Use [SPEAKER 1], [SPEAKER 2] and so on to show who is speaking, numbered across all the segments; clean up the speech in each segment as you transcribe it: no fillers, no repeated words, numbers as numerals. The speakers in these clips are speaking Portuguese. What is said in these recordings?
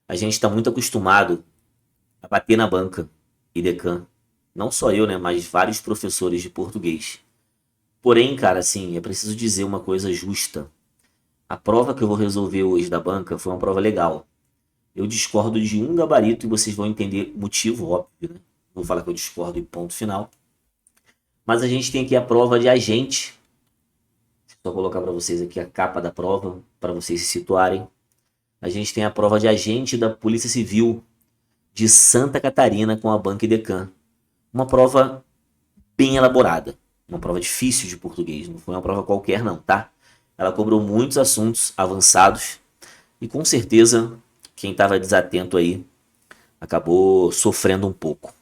[SPEAKER 1] A gente está muito acostumado a bater na banca, IDECAN. Não só eu, né, mas vários professores de português. Porém, cara, assim, é preciso dizer uma coisa justa. A prova que eu vou resolver hoje da banca foi uma prova legal. Eu discordo de um gabarito e vocês vão entender o motivo, óbvio, né? Vou falar que eu discordo e ponto final. Mas a gente tem aqui a prova de agente. Vou colocar para vocês aqui a capa da prova, para vocês se situarem. A gente tem a prova de agente da Polícia Civil de Santa Catarina com a banca IDECAN. Uma prova bem elaborada. Uma prova difícil de português. Não foi uma prova qualquer, não, tá? Ela cobrou muitos assuntos avançados. E com certeza, quem estava desatento aí acabou sofrendo um pouco.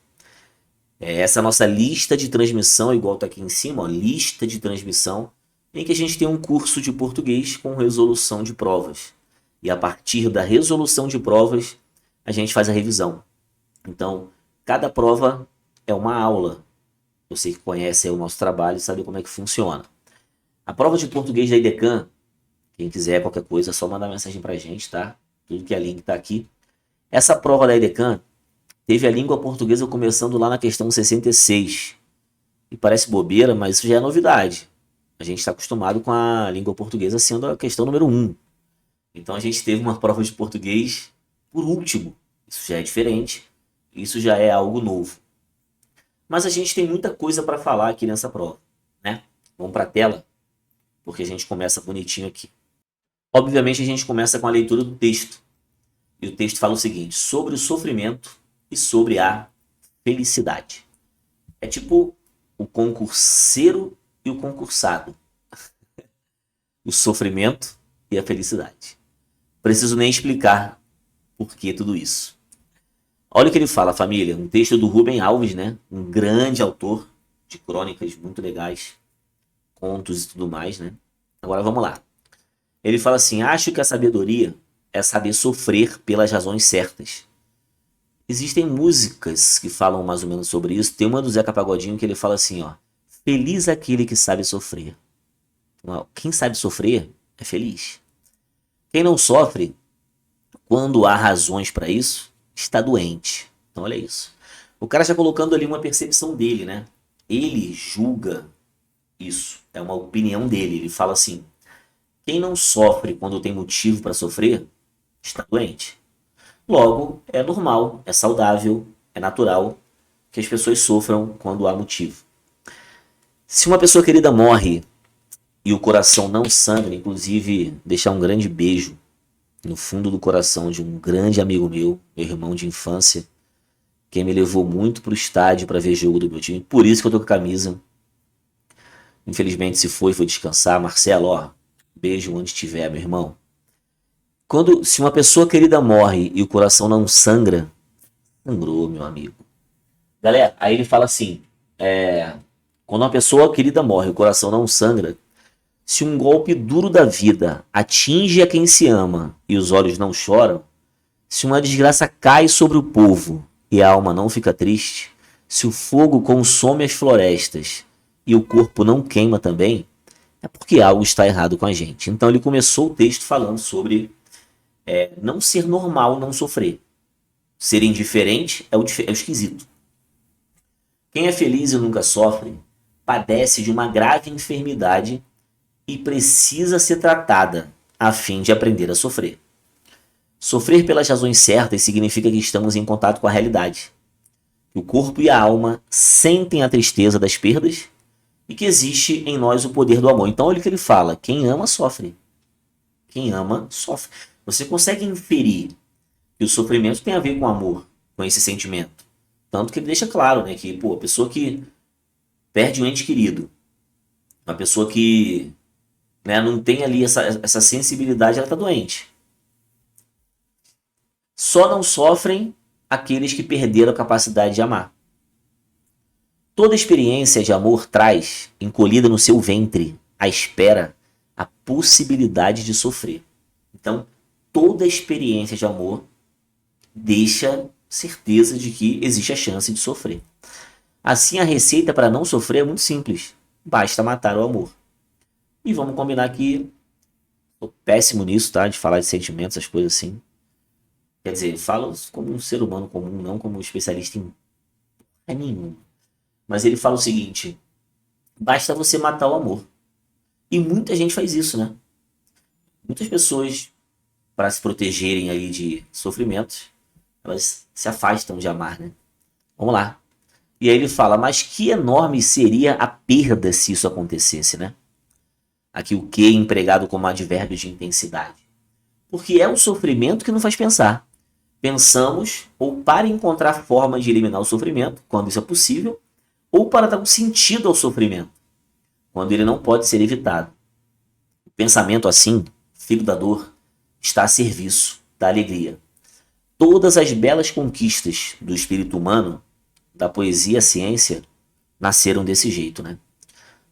[SPEAKER 1] Essa nossa lista de transmissão, igual está aqui em cima, ó, lista de transmissão, em que a gente tem um curso de português com resolução de provas. E a partir da resolução de provas, a gente faz a revisão. Então, cada prova é uma aula. Você que conhece o nosso trabalho sabe como é que funciona. A prova de português da IDECAN, quem quiser qualquer coisa, é só mandar mensagem pra gente, tá? Tudo que é link tá aqui. Essa prova da IDECAN teve a língua portuguesa começando lá na questão 66. E parece bobeira, mas isso já é novidade. A gente está acostumado com a língua portuguesa sendo a questão número 1. Então a gente teve uma prova de português por último. Isso já é diferente. Isso já é algo novo. Mas a gente tem muita coisa para falar aqui nessa prova, né? Vamos para a tela, porque a gente começa bonitinho aqui. Obviamente a gente começa com a leitura do texto. E o texto fala o seguinte: sobre o sofrimento e sobre a felicidade. É tipo o concurseiro e o concursado. O sofrimento e a felicidade. Preciso nem explicar por que tudo isso. Olha o que ele fala, família. Um texto do Rubem Alves, né? Um grande autor de crônicas muito legais, contos e tudo mais, né? Agora vamos lá. Ele fala assim: acho que a sabedoria é saber sofrer pelas razões certas. Existem músicas que falam mais ou menos sobre isso. Tem uma do Zeca Pagodinho que ele fala assim, ó: feliz aquele que sabe sofrer. Quem sabe sofrer é feliz. Quem não sofre, quando há razões para isso, está doente. Então olha isso. O cara está colocando ali uma percepção dele, né? Ele julga isso. É uma opinião dele. Ele fala assim: quem não sofre quando tem motivo para sofrer, está doente. Logo, é normal, é saudável, é natural que as pessoas sofram quando há motivo. Se uma pessoa querida morre e o coração não sangra, inclusive deixar um grande beijo no fundo do coração de um grande amigo meu irmão de infância, quem me levou muito pro estádio para ver jogo do meu time, por isso que eu tô com a camisa. Infelizmente se foi descansar. Marcelo, ó, beijo onde estiver, meu irmão. Se uma pessoa querida morre e o coração não sangra, sangrou, meu amigo. Galera, aí ele fala assim: quando uma pessoa querida morre e o coração não sangra, se um golpe duro da vida atinge a quem se ama e os olhos não choram, se uma desgraça cai sobre o povo e a alma não fica triste, se o fogo consome as florestas e o corpo não queima também, é porque algo está errado com a gente. Então ele começou o texto falando sobre não ser normal não sofrer. Ser indiferente é o esquisito. Quem é feliz e nunca sofre, padece de uma grave enfermidade e precisa ser tratada a fim de aprender a sofrer. Sofrer pelas razões certas significa que estamos em contato com a realidade. Que o corpo e a alma sentem a tristeza das perdas e que existe em nós o poder do amor. Então olha o que ele fala: quem ama sofre. Quem ama sofre. Você consegue inferir que o sofrimento tem a ver com amor, com esse sentimento. Tanto que ele deixa claro, né, que a pessoa que perde um ente querido, uma pessoa que, né, não tem ali essa sensibilidade, ela está doente. Só não sofrem aqueles que perderam a capacidade de amar. Toda experiência de amor traz, encolhida no seu ventre, à espera, a possibilidade de sofrer. Então, toda experiência de amor deixa certeza de que existe a chance de sofrer. Assim, a receita para não sofrer é muito simples: basta matar o amor. E vamos combinar que sou péssimo nisso, tá? De falar de sentimentos, essas coisas assim. Quer dizer, fala como um ser humano comum, não como um especialista em nenhum. Mas ele fala o seguinte: basta você matar o amor. E muita gente faz isso, né? Muitas pessoas, para se protegerem ali de sofrimentos, elas se afastam de amar, né? Vamos lá. E aí ele fala, mas que enorme seria a perda se isso acontecesse, né? Aqui o que empregado como advérbio de intensidade. Porque é o sofrimento que nos faz pensar. Pensamos ou para encontrar formas de eliminar o sofrimento, quando isso é possível, ou para dar um sentido ao sofrimento, quando ele não pode ser evitado. O pensamento assim, filho da dor, está a serviço da alegria. Todas as belas conquistas do espírito humano, da poesia à ciência, nasceram desse jeito, né?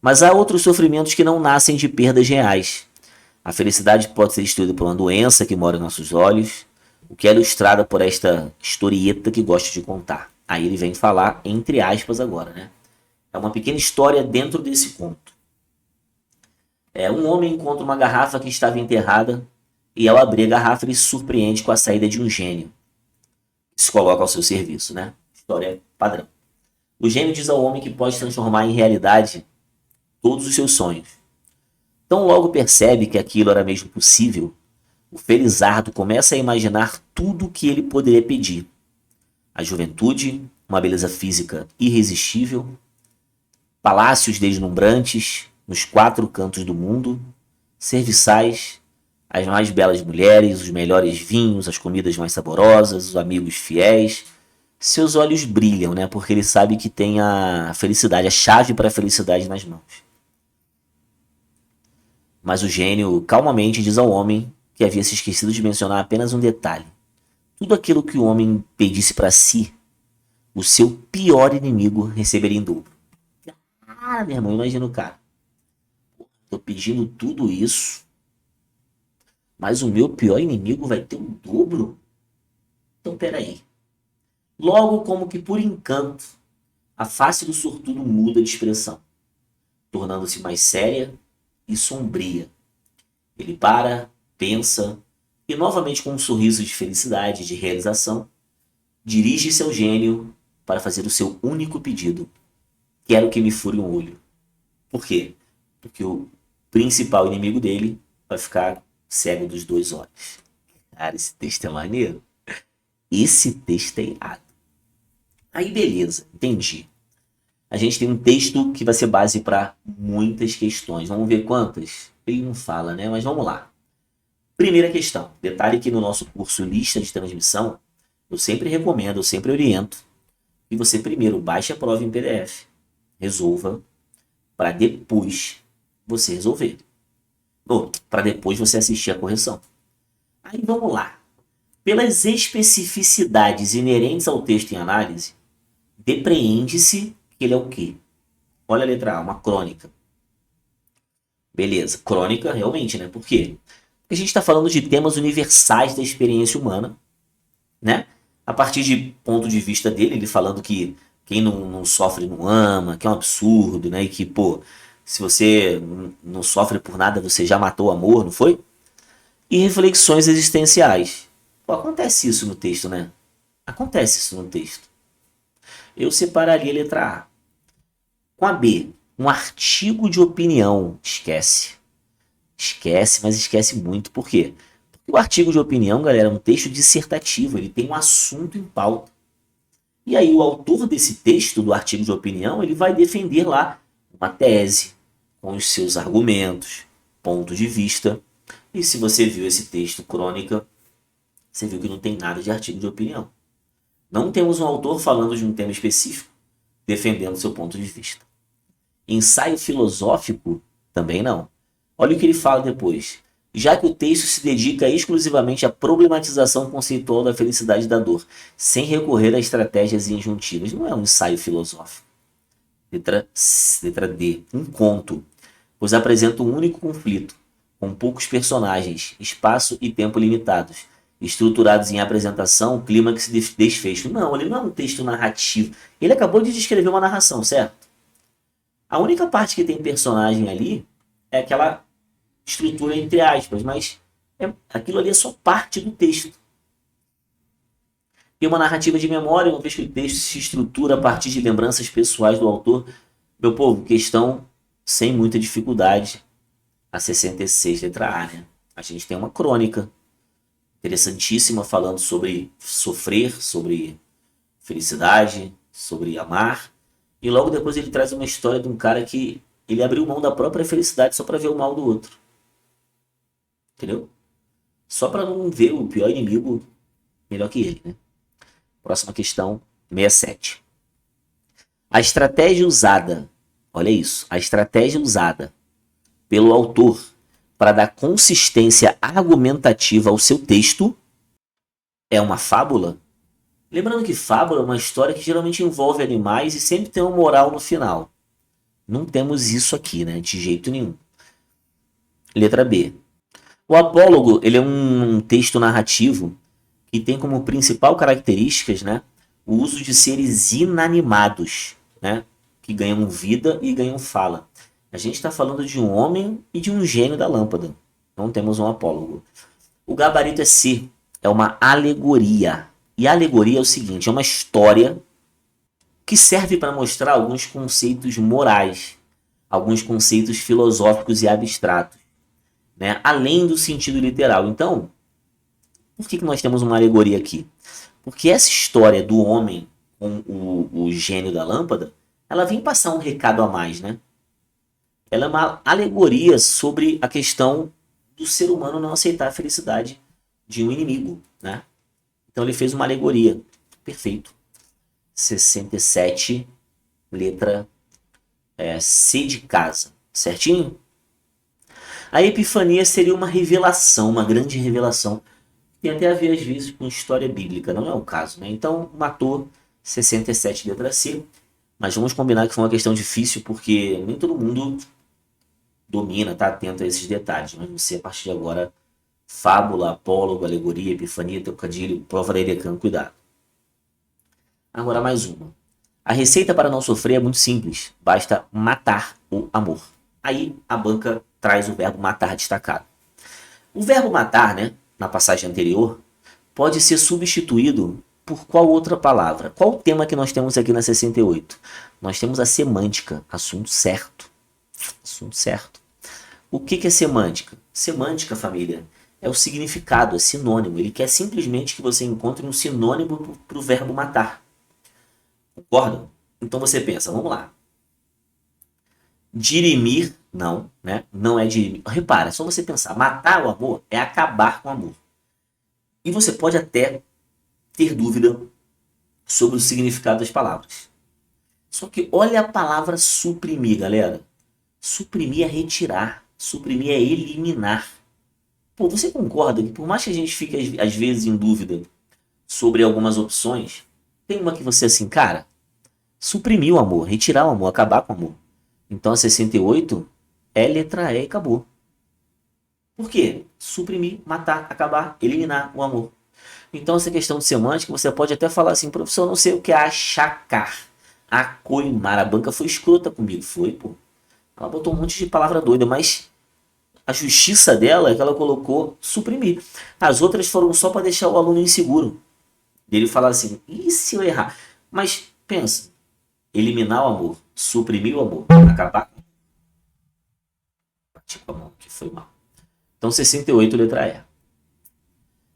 [SPEAKER 1] Mas há outros sofrimentos que não nascem de perdas reais. A felicidade pode ser destruída por uma doença que mora em nossos olhos, o que é ilustrada por esta historieta que gosto de contar. Aí ele vem falar entre aspas agora, né? É uma pequena história dentro desse conto. Um homem encontra uma garrafa que estava enterrada e ao abrir a garrafa ele se surpreende com a saída de um gênio que se coloca ao seu serviço, né? História padrão. O gênio diz ao homem que pode transformar em realidade todos os seus sonhos. Então logo percebe que aquilo era mesmo possível, o felizardo começa a imaginar tudo o que ele poderia pedir. A juventude, uma beleza física irresistível, palácios deslumbrantes nos 4 cantos do mundo, serviçais, as mais belas mulheres, os melhores vinhos, as comidas mais saborosas, os amigos fiéis. Seus olhos brilham, né? Porque ele sabe que tem a felicidade, a chave para a felicidade nas mãos. Mas o gênio calmamente diz ao homem que havia se esquecido de mencionar apenas um detalhe. Tudo aquilo que o homem pedisse para si, o seu pior inimigo receberia em dobro. Ah, meu irmão, imagina o cara. Tô pedindo tudo isso, mas o meu pior inimigo vai ter o dobro? Então, peraí. Logo, como que por encanto, a face do sortudo muda de expressão, tornando-se mais séria e sombria. Ele para, pensa e, novamente com um sorriso de felicidade, de realização, dirige-se ao gênio para fazer o seu único pedido. Quero que me fure um olho. Por quê? Porque o principal inimigo dele vai ficar cego dos 2 olhos. Cara, esse texto é maneiro. Esse texto é irado. Aí beleza, entendi. A gente tem um texto que vai ser base para muitas questões. Vamos ver quantas? Ele não fala, né? Mas vamos lá. Primeira questão. Detalhe que no nosso curso Lista de Transmissão, eu sempre recomendo, eu sempre oriento que você primeiro baixe a prova em PDF, resolva, para depois você resolver. Ou para depois você assistir a correção. Aí vamos lá. Pelas especificidades inerentes ao texto em análise, depreende-se que ele é o quê? Olha a letra A, uma crônica. Beleza, crônica realmente, né? Por quê? Porque a gente está falando de temas universais da experiência humana, né? A partir de ponto de vista dele, ele falando que quem não sofre não ama, que é um absurdo, né? E que, pô, se você não sofre por nada, você já matou o amor, não foi? E reflexões existenciais. Pô, acontece isso no texto, né? Acontece isso no texto. Eu separaria a letra A. Com a B, um artigo de opinião. Esquece. Esquece, mas esquece muito. Por quê? Porque o artigo de opinião, galera, é um texto dissertativo. Ele tem um assunto em pauta. E aí o autor desse texto, do artigo de opinião, ele vai defender lá uma tese, com os seus argumentos, ponto de vista. E se você viu esse texto, crônica, você viu que não tem nada de artigo de opinião. Não temos um autor falando de um tema específico, defendendo seu ponto de vista. Ensaio filosófico, também não. Olha o que ele fala depois. Já que o texto se dedica exclusivamente à problematização conceitual da felicidade e da dor, sem recorrer a estratégias e injuntivas. Não é um ensaio filosófico. Letra D. Um conto, pois apresenta um único conflito, com poucos personagens, espaço e tempo limitados, estruturados em apresentação, clímax e desfecho. Não, ele não é um texto narrativo. Ele acabou de descrever uma narração, certo? A única parte que tem personagem ali é aquela estrutura entre aspas, mas aquilo ali é só parte do texto. E uma narrativa de memória, uma vez que o texto se estrutura a partir de lembranças pessoais do autor. Meu povo, questão sem muita dificuldade. A 66, letra A, né? A gente tem uma crônica interessantíssima falando sobre sofrer, sobre felicidade, sobre amar. E logo depois ele traz uma história de um cara que ele abriu mão da própria felicidade só para ver o mal do outro. Entendeu? Só para não ver o pior inimigo melhor que ele, né? Próxima questão, 67. A estratégia usada, olha isso, a estratégia usada pelo autor para dar consistência argumentativa ao seu texto é uma fábula? Lembrando que fábula é uma história que geralmente envolve animais e sempre tem uma moral no final. Não temos isso aqui, né? De jeito nenhum. Letra B. O apólogo, ele é um texto narrativo que tem como principal características, né, o uso de seres inanimados, né, que ganham vida e ganham fala. A gente está falando de um homem e de um gênio da lâmpada. Não temos um apólogo. O gabarito é C, é uma alegoria. E a alegoria é o seguinte, é uma história que serve para mostrar alguns conceitos morais, alguns conceitos filosóficos e abstratos, né, além do sentido literal. Então, por que nós temos uma alegoria aqui? Porque essa história do homem com o gênio da lâmpada, ela vem passar um recado a mais, né? Ela é uma alegoria sobre a questão do ser humano não aceitar a felicidade de um inimigo, né? Então ele fez uma alegoria. Perfeito. 67, letra C de casa. Certinho? A epifania seria uma revelação, uma grande revelação. Tem até a ver, às vezes, com história bíblica. Não é o caso, né? Então, matou 67, letra C. Mas vamos combinar que foi uma questão difícil, porque nem todo mundo domina, tá atento a esses detalhes. Mas você, a partir de agora, fábula, apólogo, alegoria, epifania, trocadilho, prova da Edecan, cuidado. Agora mais uma. A receita para não sofrer é muito simples. Basta matar o amor. Aí a banca traz o verbo matar destacado. O verbo matar, né, na passagem anterior, pode ser substituído por qual outra palavra? Qual o tema que nós temos aqui na 68? Nós temos a semântica, assunto certo. Assunto certo. O que é semântica? Semântica, família, é o significado, é sinônimo. Ele quer simplesmente que você encontre um sinônimo para o verbo matar. Concorda? Então você pensa, vamos lá. Dirimir, não, né? Não é dirimir. Repara, é só você pensar. Matar o amor é acabar com o amor. E você pode até ter dúvida sobre o significado das palavras. Só que olha a palavra suprimir, galera. Suprimir é retirar. Suprimir é eliminar. Pô, você concorda que por mais que a gente fique às vezes em dúvida sobre algumas opções, tem uma que você assim, cara, suprimir o amor, retirar o amor, acabar com o amor. Então a 68 é letra E e acabou. Por quê? Suprimir, matar, acabar, eliminar o amor. Então essa questão de semântica, você pode até falar assim, professor, não sei o que é achacar, acoimar. A banca foi escrota comigo, foi, pô. Ela botou um monte de palavra doida, mas a justiça dela é que ela colocou suprimir. As outras foram só para deixar o aluno inseguro. Ele fala assim, e se eu errar? Mas pensa, eliminar o amor, suprimir o amor, acabar com o amor. Bati com a mão, que foi mal. Então 68, letra E.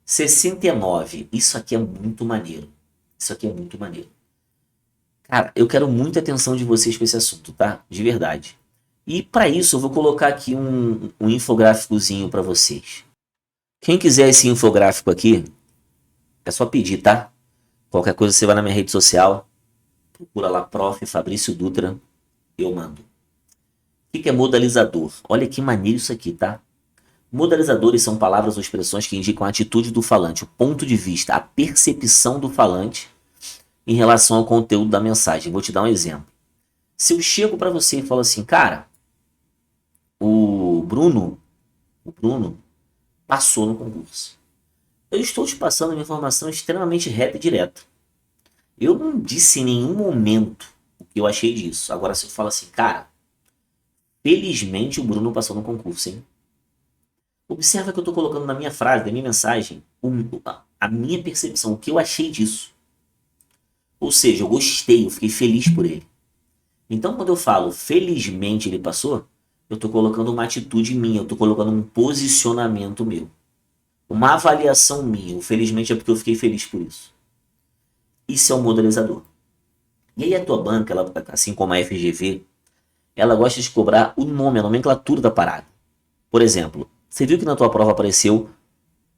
[SPEAKER 1] 69, isso aqui é muito maneiro. Isso aqui é muito maneiro. Cara, eu quero muita atenção de vocês com esse assunto, tá? De verdade. E para isso eu vou colocar aqui um infográficozinho para vocês. Quem quiser esse infográfico aqui, é só pedir, tá? Qualquer coisa você vai na minha rede social, procura lá, Prof. Fabrício Dutra, eu mando. O que é modalizador? Olha que maneiro isso aqui, tá? Modalizadores são palavras ou expressões que indicam a atitude do falante, o ponto de vista, a percepção do falante em relação ao conteúdo da mensagem. Vou te dar um exemplo. Se eu chego para você e falo assim, cara, o Bruno passou no concurso. Eu estou te passando uma informação extremamente reta e direta. Eu não disse em nenhum momento o que eu achei disso. Agora, se eu falo assim, cara, felizmente o Bruno passou no concurso, hein? Observa que eu estou colocando na minha frase, na minha mensagem, a minha percepção, o que eu achei disso. Ou seja, eu gostei, eu fiquei feliz por ele. Então, quando eu falo felizmente ele passou, eu estou colocando uma atitude minha, eu estou colocando um posicionamento meu. Uma avaliação minha. O felizmente é porque eu fiquei feliz por isso. Isso é um modelizador. E aí a tua banca, ela, assim como a FGV, ela gosta de cobrar o nome, a nomenclatura da parada. Por exemplo, você viu que na tua prova apareceu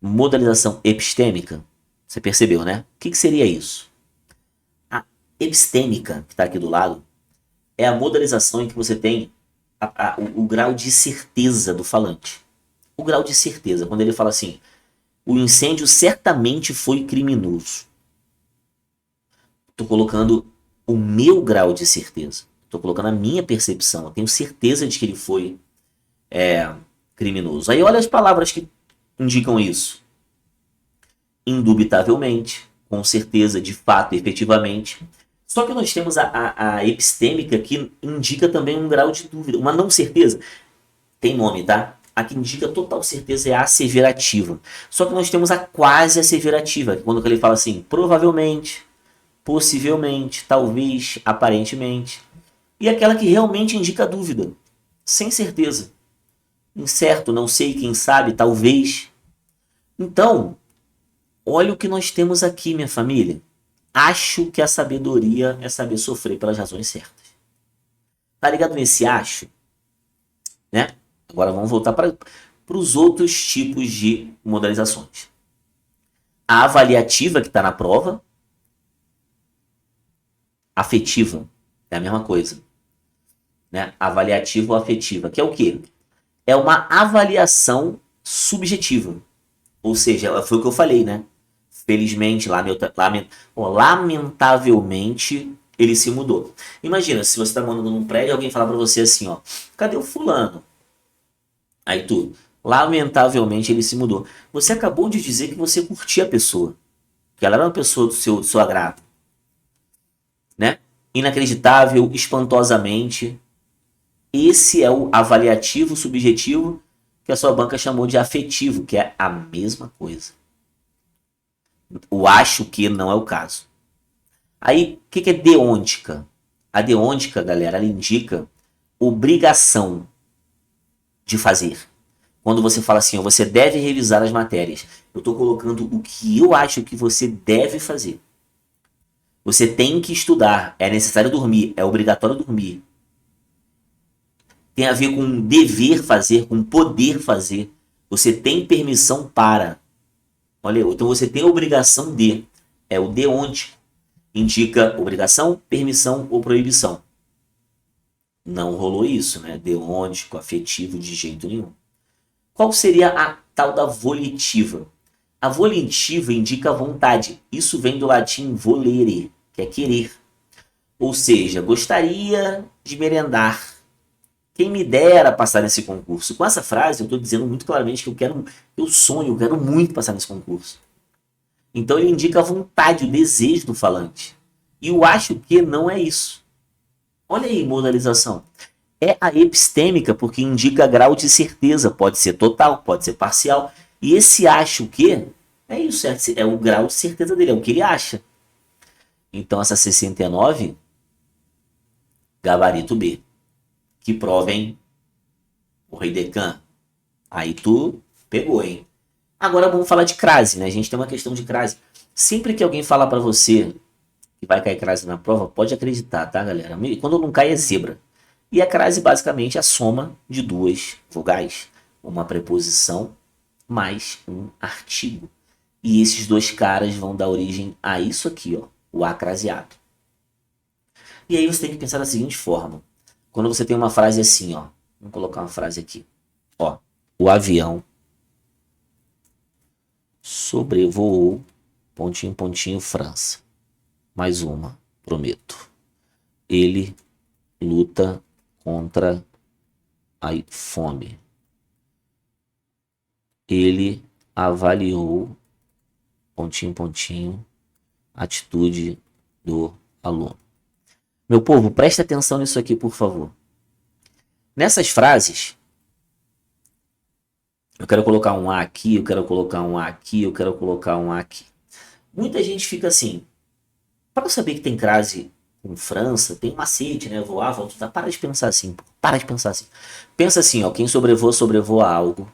[SPEAKER 1] modelização epistêmica? Você percebeu, né? O que seria isso? A epistêmica, que está aqui do lado, é a modelização em que você tem o grau de certeza do falante. O grau de certeza, quando ele fala assim, o incêndio certamente foi criminoso. Estou colocando o meu grau de certeza. Estou colocando a minha percepção. Eu tenho certeza de que ele foi criminoso. Aí olha as palavras que indicam isso. Indubitavelmente, com certeza, de fato, efetivamente. Só que nós temos a epistêmica que indica também um grau de dúvida, uma não certeza. Tem nome, tá? A que indica total certeza é a asseverativa. Só que nós temos a quase asseverativa, quando ele fala assim, provavelmente, possivelmente, talvez, aparentemente. E aquela que realmente indica dúvida, sem certeza. Incerto, não sei, quem sabe, talvez. Então, olha o que nós temos aqui, minha família. Acho que a sabedoria é saber sofrer pelas razões certas. Tá ligado nesse acho? Né? Agora vamos voltar para os outros tipos de modalizações. A avaliativa, que está na prova. Afetiva, é a mesma coisa. Né? Avaliativa ou afetiva, que é o quê? É uma avaliação subjetiva. Ou seja, foi o que eu falei, né? Felizmente, lamentavelmente, ele se mudou. Imagina, se você está morando num prédio e alguém falar para você assim, ó, cadê o fulano? Aí tu, lamentavelmente, ele se mudou. Você acabou de dizer que você curtia a pessoa. Que ela era uma pessoa do seu agrado. Né? Inacreditável, espantosamente. Esse é o avaliativo subjetivo que a sua banca chamou de afetivo, que é a mesma coisa. O acho que não é o caso. Aí, o que é deôntica? A deôntica, galera, ela indica obrigação de fazer. Quando você fala assim, ó, você deve revisar as matérias. Eu estou colocando o que eu acho que você deve fazer. Você tem que estudar. É necessário dormir. É obrigatório dormir. Tem a ver com dever fazer, com poder fazer. Você tem permissão para. Olha, então você tem obrigação de. É o deonte. Indica obrigação, permissão ou proibição. Não rolou isso, né? Deôntico, afetivo, de jeito nenhum. Qual seria a tal da volitiva? A volitiva indica vontade. Isso vem do latim volere, que é querer. Ou seja, gostaria de merendar. Quem me dera passar nesse concurso. Com essa frase, eu estou dizendo muito claramente que eu sonho, eu quero muito passar nesse concurso. Então ele indica a vontade, o desejo do falante. E eu acho que não é isso. Olha aí, modalização. É a epistêmica, porque indica grau de certeza. Pode ser total, pode ser parcial. E esse acho que é isso, é o grau de certeza dele, é o que ele acha. Então essa 69, gabarito B. Que provem o rei Decan. Aí tu pegou, hein? Agora vamos falar de crase, né? A gente tem uma questão de crase. Sempre que alguém falar para você que vai cair crase na prova, pode acreditar, tá, galera? Quando não cai é zebra. E a crase basicamente é a soma de duas vogais. Uma preposição mais um artigo. E esses dois caras vão dar origem a isso aqui, ó, o acraseado. E aí você tem que pensar da seguinte forma. Quando você tem uma frase assim, ó. Vamos colocar uma frase aqui. Ó. O avião sobrevoou, pontinho, pontinho, França. Mais uma, prometo. Ele luta contra a fome. Ele avaliou, pontinho, pontinho, a atitude do aluno. Meu povo, preste atenção nisso aqui, por favor. Nessas frases, eu quero colocar um A aqui, eu quero colocar um A aqui, eu quero colocar um A aqui. Muita gente fica assim, Para saber que tem crase com França, tem macete, né? Voar, voltar. Para de pensar assim, pô. Para de pensar assim. Pensa assim, ó. Quem sobrevoa, sobrevoa algo.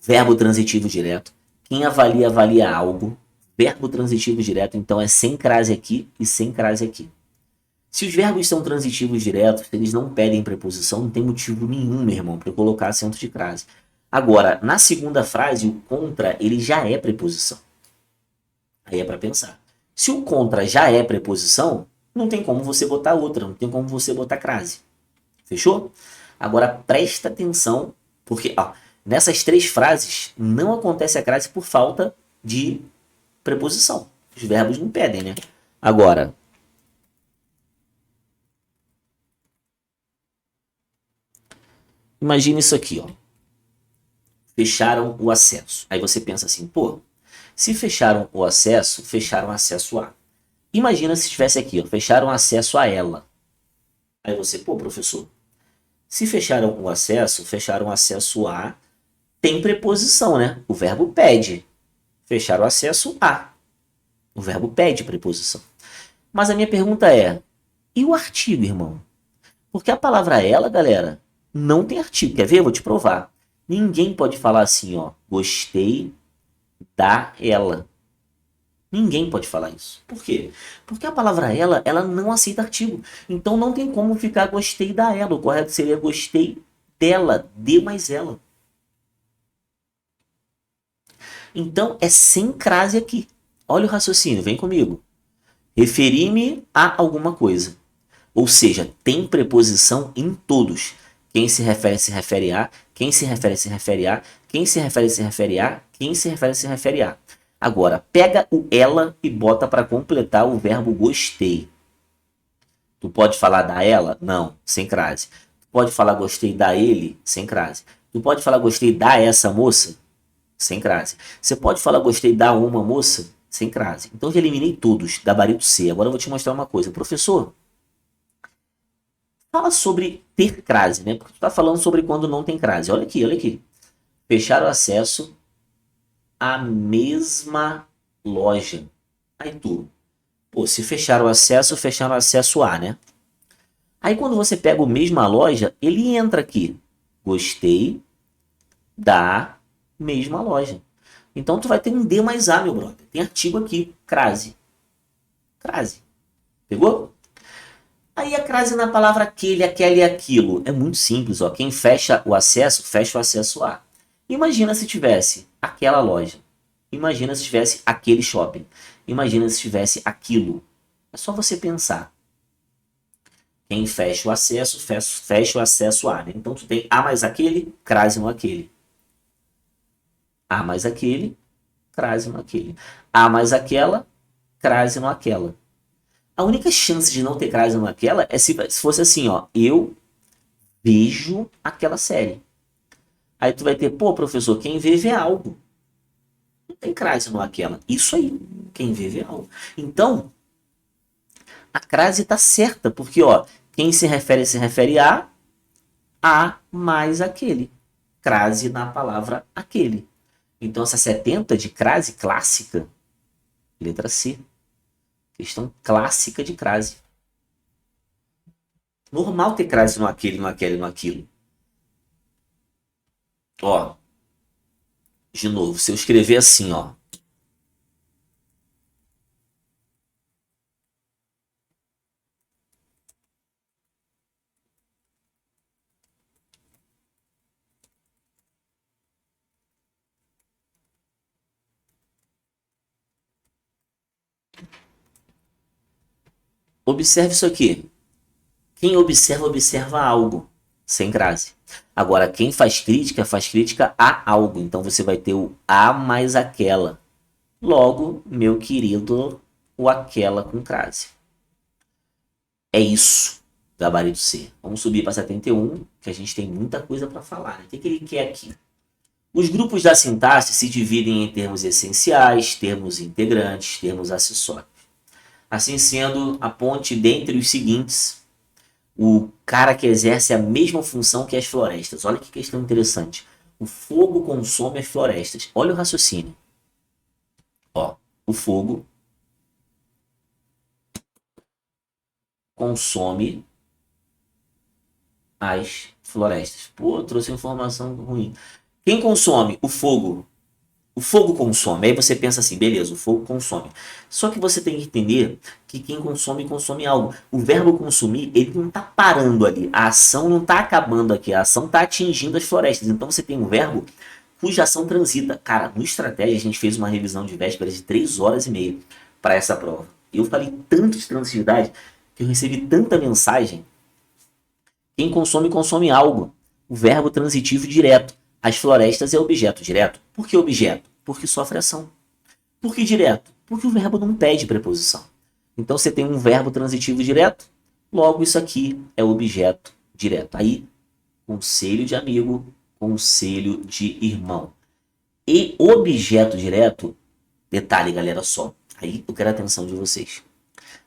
[SPEAKER 1] Verbo transitivo direto. Quem avalia, avalia algo. Verbo transitivo direto. Então é sem crase aqui e sem crase aqui. Se os verbos são transitivos diretos, eles não pedem preposição, não tem motivo nenhum, meu irmão, para eu colocar acento de crase. Agora, na segunda frase, o contra, ele já é preposição. Aí é para pensar. Se o contra já é preposição, não tem como você botar outra, não tem como você botar crase. Fechou? Agora presta atenção, porque ó, nessas três frases não acontece a crase por falta de preposição. Os verbos não pedem, né? Agora, imagine isso aqui, ó. Fecharam o acesso. Aí você pensa assim, pô, se fecharam o acesso, fecharam o acesso a. Imagina se estivesse aqui, ó, fecharam acesso a ela. Aí você, pô, professor, se fecharam o acesso, fecharam o acesso a, tem preposição, né? O verbo pede. Fechar o acesso a. O verbo pede preposição. Mas a minha pergunta é, e o artigo, irmão? Porque a palavra ela, galera, não tem artigo. Quer ver? Eu vou te provar. Ninguém pode falar assim, ó, gostei da ela. Ninguém pode falar isso. Por quê? Porque a palavra ela não aceita artigo. Então não tem como ficar gostei da ela. O correto seria gostei dela, de mais ela. Então é sem crase aqui. Olha o raciocínio, vem comigo. Referi-me a alguma coisa. Ou seja, tem preposição em todos. Quem se refere a, quem se refere, se refere a, quem se refere, se refere a, quem se refere, se refere a. Agora, pega o ela e bota para completar o verbo gostei. Tu pode falar da ela? Não, sem crase. Tu pode falar gostei da ele? Sem crase. Tu pode falar gostei da essa moça? Sem crase. Você pode falar gostei da uma moça? Sem crase. Então eu já eliminei todos, gabarito C. Agora eu vou te mostrar uma coisa. Professor, fala sobre ter crase, né? Porque tu tá falando sobre quando não tem crase. Olha aqui, olha aqui. Fechar o acesso à mesma loja. Aí tu, pô, se fechar o acesso a, né? Aí quando você pega o mesma loja, ele entra aqui. Gostei da mesma loja. Então tu vai ter um D mais A, meu brother. Tem artigo aqui, crase. Crase. Pegou? Aí a crase na palavra aquele, aquela e aquilo. É muito simples, ó. Quem fecha o acesso a. Imagina se tivesse aquela loja. Imagina se tivesse aquele shopping. Imagina se tivesse aquilo. É só você pensar. Quem fecha o acesso, fecha o acesso a. Né? Então tu tem A mais aquele, crase no aquele. A mais aquele, crase no aquele. A mais aquela, crase no aquela. A única chance de não ter crase naquela é se fosse assim, ó. Eu vejo aquela série. Aí tu vai ter, pô, professor, quem vê vê algo. Não tem crase no aquela. Isso aí, quem vê vê algo. Então, a crase tá certa, porque, ó, quem se refere a mais aquele. Crase na palavra aquele. Então, essa 70 de crase clássica, letra C. Questão clássica de crase. Normal ter crase no aquele, no aquele, no aquilo. Ó, de novo, se eu escrever assim, ó. Observe isso aqui. Quem observa, observa algo. Sem crase. Agora, quem faz crítica a algo. Então você vai ter o a mais aquela. Logo, meu querido, o aquela com crase. É isso, gabarito C. Vamos subir para 71, que a gente tem muita coisa para falar. Né? O que ele quer aqui? Os grupos da sintaxe se dividem em termos essenciais, termos integrantes, termos acessórios. Assim sendo, a ponte dentre os seguintes, o cara que exerce a mesma função que as florestas. Olha que questão interessante. O fogo consome as florestas. Olha o raciocínio. Ó, o fogo consome as florestas. Pô, trouxe informação ruim. Quem consome? O fogo. O fogo consome. Aí você pensa assim, beleza, o fogo consome. Só que você tem que entender que quem consome, consome algo. O verbo consumir, ele não está parando ali. A ação não está acabando aqui. A ação está atingindo as florestas. Então você tem um verbo cuja ação transita. Cara, no Estratégia a gente fez uma revisão de vésperas de 3 horas e meia para essa prova. Eu falei tanto de transitividade que eu recebi tanta mensagem. Quem consome, consome algo. O verbo transitivo direto. As florestas é objeto direto. Por que objeto? Porque sofre ação. Por que direto? Porque o verbo não pede preposição. Então você tem um verbo transitivo direto, logo isso aqui é objeto direto. Aí, conselho de amigo, conselho de irmão. E objeto direto, detalhe galera só, aí eu quero a atenção de vocês.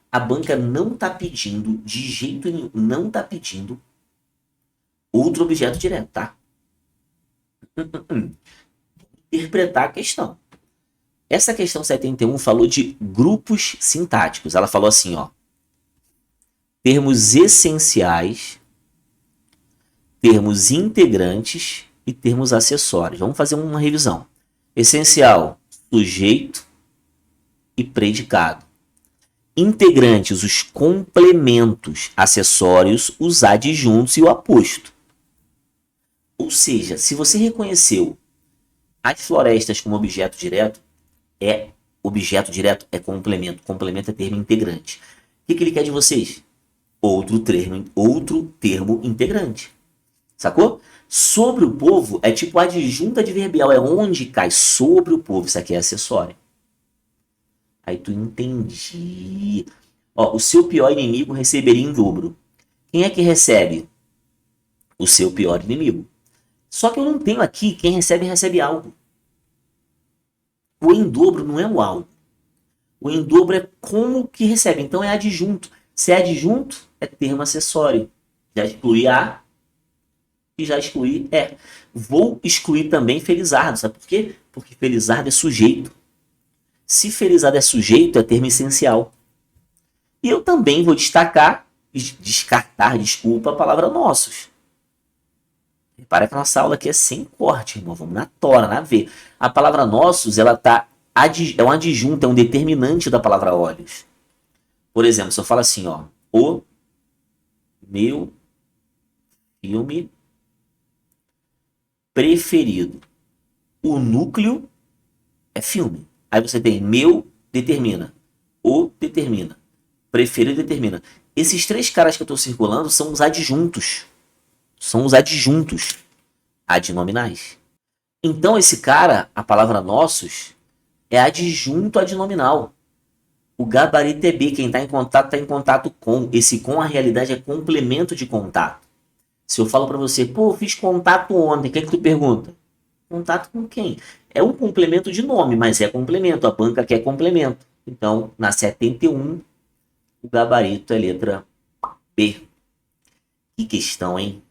[SPEAKER 1] A banca não está pedindo, de jeito nenhum, não está pedindo outro objeto direto, tá? Interpretar a questão. Essa questão 71 falou de grupos sintáticos. Ela falou assim, ó. Termos essenciais, termos integrantes e termos acessórios. Vamos fazer uma revisão. Essencial, sujeito e predicado. Integrantes, os complementos. Acessórios, os adjuntos e o aposto. Ou seja, se você reconheceu as florestas como objeto direto, objeto direto é complemento. Complemento é termo integrante. O que ele quer de vocês? Outro termo integrante. Sacou? Sobre o povo é tipo adjunto adverbial. É onde cai sobre o povo. Isso aqui é acessório. Aí tu entendi. Ó, o seu pior inimigo receberia em dobro. Quem é que recebe? O seu pior inimigo. Só que eu não tenho aqui quem recebe algo. O em dobro não é o algo. O em dobro é como que recebe. Então é adjunto. Se é adjunto, é termo acessório. Já excluí a e já excluí é. Vou excluir também Felizardo. Sabe por quê? Porque Felizardo é sujeito. Se Felizardo é sujeito, é termo essencial. E eu também vou descartar, a palavra nossos. Repara que a nossa aula aqui é sem corte, irmão. Vamos na tora, na V. A palavra nossos, ela é um adjunto, é um determinante da palavra olhos. Por exemplo, se eu falo assim, ó. O meu filme preferido. O núcleo é filme. Aí você tem meu, determina. O, determina. Preferido, determina. Esses 3 caras que eu estou circulando são os adjuntos. São os adjuntos adnominais. Então esse cara, a palavra nossos, é adjunto adnominal. O gabarito é B. Quem está em contato com. Esse com, a realidade, é complemento de contato. Se eu falo para você, pô, fiz contato ontem, o que é que tu pergunta? Contato com quem? É um complemento de nome, mas é complemento. A banca quer complemento. Então, na 71, o gabarito é letra B. Que questão, hein?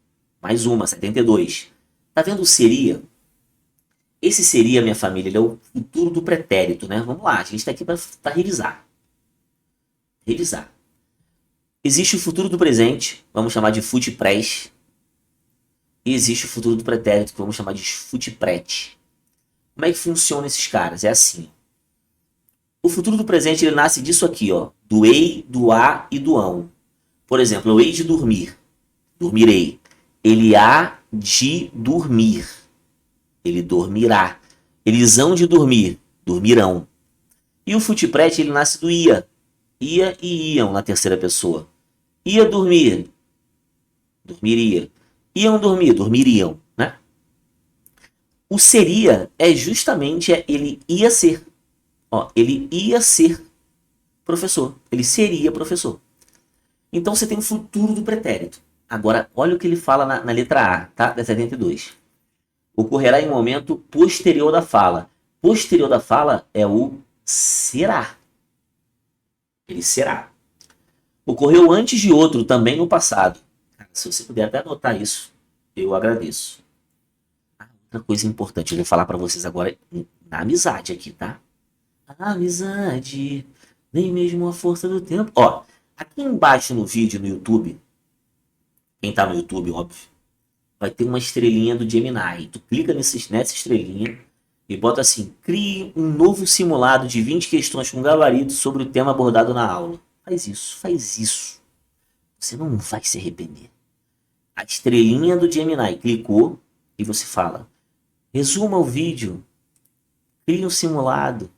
[SPEAKER 1] Mais uma, 72. Tá vendo o seria? Esse seria, minha família, ele é o futuro do pretérito, né? Vamos lá, a gente tá aqui para revisar. Revisar. Existe o futuro do presente, vamos chamar de futipres. E existe o futuro do pretérito, que vamos chamar de futipret. Como é que funciona esses caras? É assim. O futuro do presente, ele nasce disso aqui, ó. Do ei, do a e do ão. Por exemplo, eu hei de dormir. Dormirei. Ele há de dormir. Ele dormirá. Eles hão de dormir. Dormirão. E o futipret, ele nasce do ia. Ia e iam na terceira pessoa. Ia dormir. Dormiria. Iam dormir. Dormiriam. Né? O seria é justamente ele ia ser. Ó, ele ia ser professor. Ele seria professor. Então você tem o futuro do pretérito. Agora, olha o que ele fala na letra A, tá? Da 72. Ocorrerá em um momento posterior da fala. Posterior da fala é o será. Ele será. Ocorreu antes de outro, também no passado. Se você puder até anotar isso, eu agradeço. Outra coisa importante, eu vou falar para vocês agora na amizade aqui, tá? A amizade, nem mesmo a força do tempo. Ó, Aqui embaixo no vídeo no YouTube, quem tá no YouTube, óbvio, vai ter uma estrelinha do Gemini. Tu clica nessa estrelinha e bota assim: crie um novo simulado de 20 questões com gabarito sobre o tema abordado na aula. Faz isso, faz isso. Você não vai se arrepender. A estrelinha do Gemini, clicou e você fala: resuma o vídeo, crie um simulado.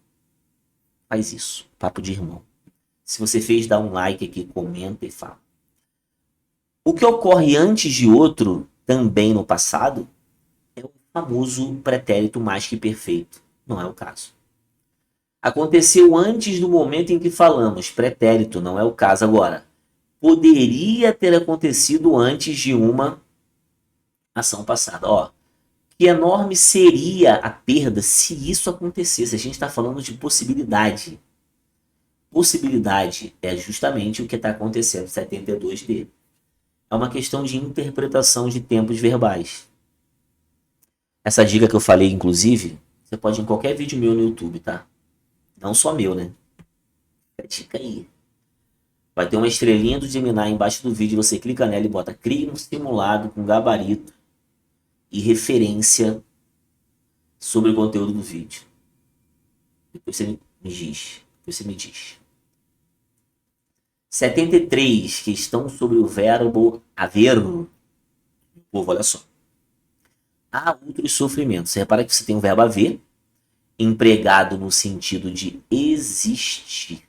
[SPEAKER 1] Faz isso, papo de irmão. Se você fez, dá um like aqui, comenta e fala. O que ocorre antes de outro, também no passado, é o famoso pretérito mais que perfeito. Não é o caso. Aconteceu antes do momento em que falamos, pretérito, não é o caso agora. Poderia ter acontecido antes de uma ação passada. Ó, que enorme seria a perda se isso acontecesse. A gente está falando de possibilidade. Possibilidade é justamente o que está acontecendo, 72D. É uma questão de interpretação de tempos verbais. Essa dica que eu falei, inclusive, você pode ir em qualquer vídeo meu no YouTube, tá? Não só meu, né? É dica aí. Vai ter uma estrelinha do Gemini embaixo do vídeo, você clica nela e bota crie um simulado com gabarito e referência sobre o conteúdo do vídeo. Depois você me diz. 73, questão sobre o verbo haver. Povo, olha só. Há outros sofrimentos. Você repara que você tem o verbo haver, empregado no sentido de existir.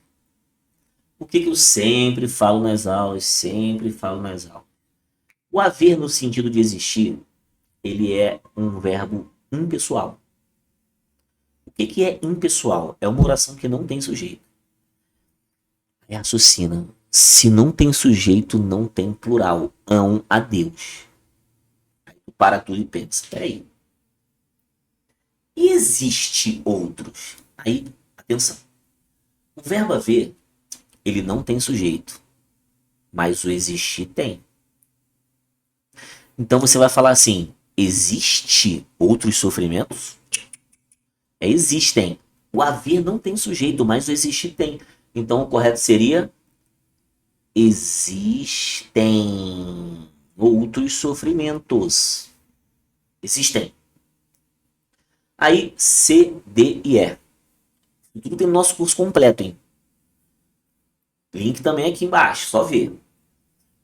[SPEAKER 1] O que eu sempre falo nas aulas, O haver no sentido de existir, ele é um verbo impessoal. O que é impessoal? É uma oração que não tem sujeito. É raciocina. Se não tem sujeito, não tem plural. A Deus. Aí tu para tudo e pensa, peraí. E existe outros? Aí, atenção. O verbo haver, ele não tem sujeito. Mas o existir tem. Então você vai falar assim, existe outros sofrimentos? Existem. O haver não tem sujeito, mas o existir tem. Então o correto seria existem outros sofrimentos. Existem. Aí C, D e E. Tudo tem no nosso curso completo, hein? Link também aqui embaixo, só ver.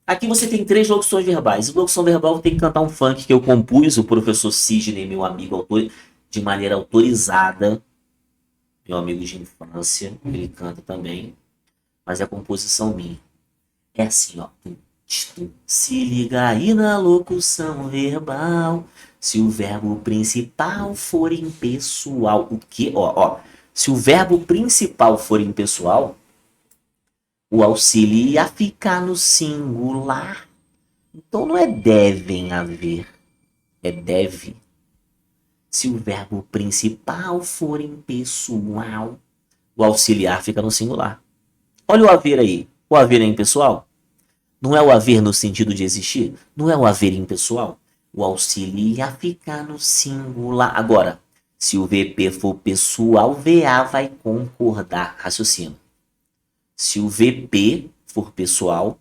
[SPEAKER 1] Aqui você tem 3 locuções verbais. A locução verbal tem que cantar um funk que eu compus, o professor Sidney, meu amigo, autor, de maneira autorizada. Meu amigo de infância, ele canta também. Mas é composição minha. É assim, ó. Se liga aí na locução verbal. Se o verbo principal for impessoal. O que? Ó. Se o verbo principal for impessoal, o auxílio ia ficar no singular. Então não é devem haver. É deve. Se o verbo principal for impessoal, o auxiliar fica no singular. Olha o haver aí. O haver é impessoal? Não é o haver no sentido de existir? Não é o haver impessoal? O auxílio ia ficar no singular. Agora, se o VP for pessoal, VA vai concordar. Raciocínio. Se o VP for pessoal,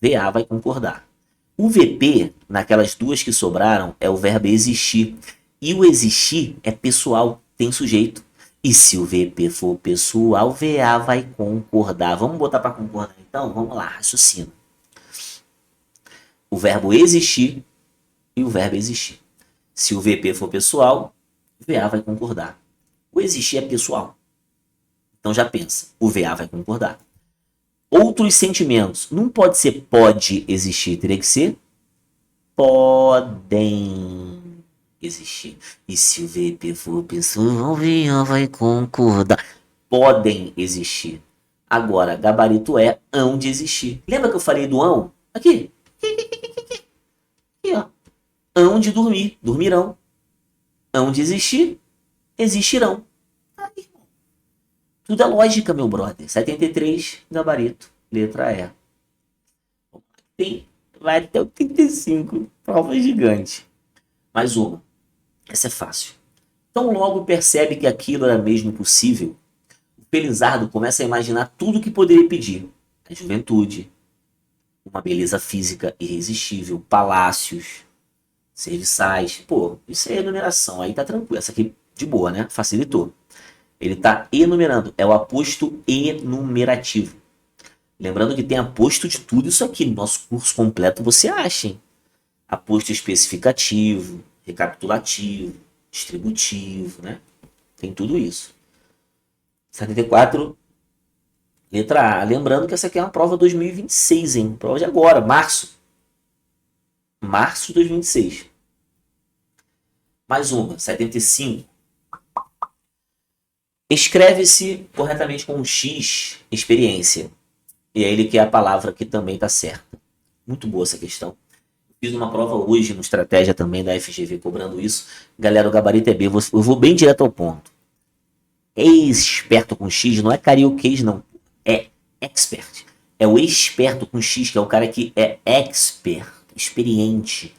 [SPEAKER 1] VA vai concordar. O VP, naquelas duas que sobraram, é o verbo existir. E o existir é pessoal, tem sujeito. E se o VP for pessoal, VA vai concordar. Vamos botar para concordar então? Vamos lá, raciocínio. O verbo existir e o verbo existir. Se o VP for pessoal, VA vai concordar. O existir é pessoal. Então já pensa, o VA vai concordar. Outros sentimentos. Não pode ser pode existir, teria que ser podem existir. E se o VP for pessoal, o VA vai concordar. Podem existir. Agora, gabarito é hão de existir. Lembra que eu falei do hão? Aqui. Aqui, ó. Hão de dormir. Dormirão. Hão de existir. Existirão. Aí, tudo é lógica, meu brother. 73, gabarito. Letra E. Vai até o 35. Prova gigante. Mais uma. Essa é fácil. Então logo percebe que aquilo era mesmo possível. O Felizardo começa a imaginar tudo que poderia pedir. a juventude, uma beleza física irresistível, palácios, serviçais. Pô, isso é enumeração, aí tá tranquilo. Essa aqui de boa, né? Facilitou. Ele tá enumerando, é o aposto enumerativo. Lembrando que tem aposto de tudo isso aqui no nosso curso completo, você acha, hein? Aposto especificativo, recapitulativo, distributivo, né? Tem tudo isso. 74, letra A. Lembrando que essa aqui é uma prova 2026, hein? Prova de agora, março. Março de 2026. Mais uma, 75. Escreve-se corretamente com um X, experiência. E aí ele quer a palavra que também está certa. Muito boa essa questão. Fiz uma prova hoje no Estratégia também da FGV cobrando isso. Galera, o gabarito é B. Eu vou bem direto ao ponto. Esperto com X não é carioquês, não. É expert. É o esperto com X, que é o cara que é expert, experiente.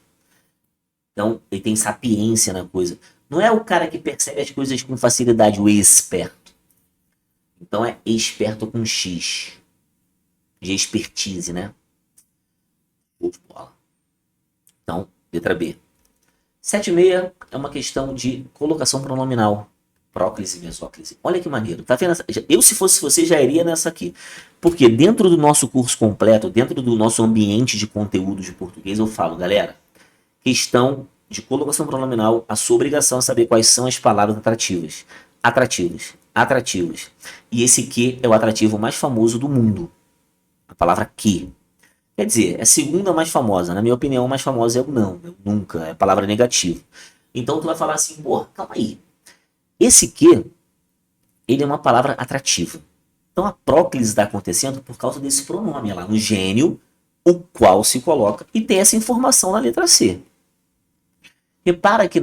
[SPEAKER 1] Então, ele tem sapiência na coisa. Não é o cara que percebe as coisas com facilidade, o esperto. Então, é esperto com X. De expertise, né? De bola. Então, letra B. 76 é uma questão de colocação pronominal. Próclise e mesóclise. Olha que maneiro. Tá vendo? Eu, se fosse você, já iria nessa aqui. Porque dentro do nosso curso completo, dentro do nosso ambiente de conteúdo de português, eu falo, galera, questão de colocação pronominal, a sua obrigação é saber quais são as palavras atrativas. Atrativas. Atrativas. E esse que é o atrativo mais famoso do mundo. A palavra que. Quer dizer, é a segunda mais famosa. Na minha opinião, a mais famosa é o não. É o nunca. É a palavra negativa. Então tu vai falar assim, pô, calma aí. Esse que, ele é uma palavra atrativa. Então a próclise está acontecendo por causa desse pronome lá no gênio, o qual se coloca, e tem essa informação na letra C. Repara que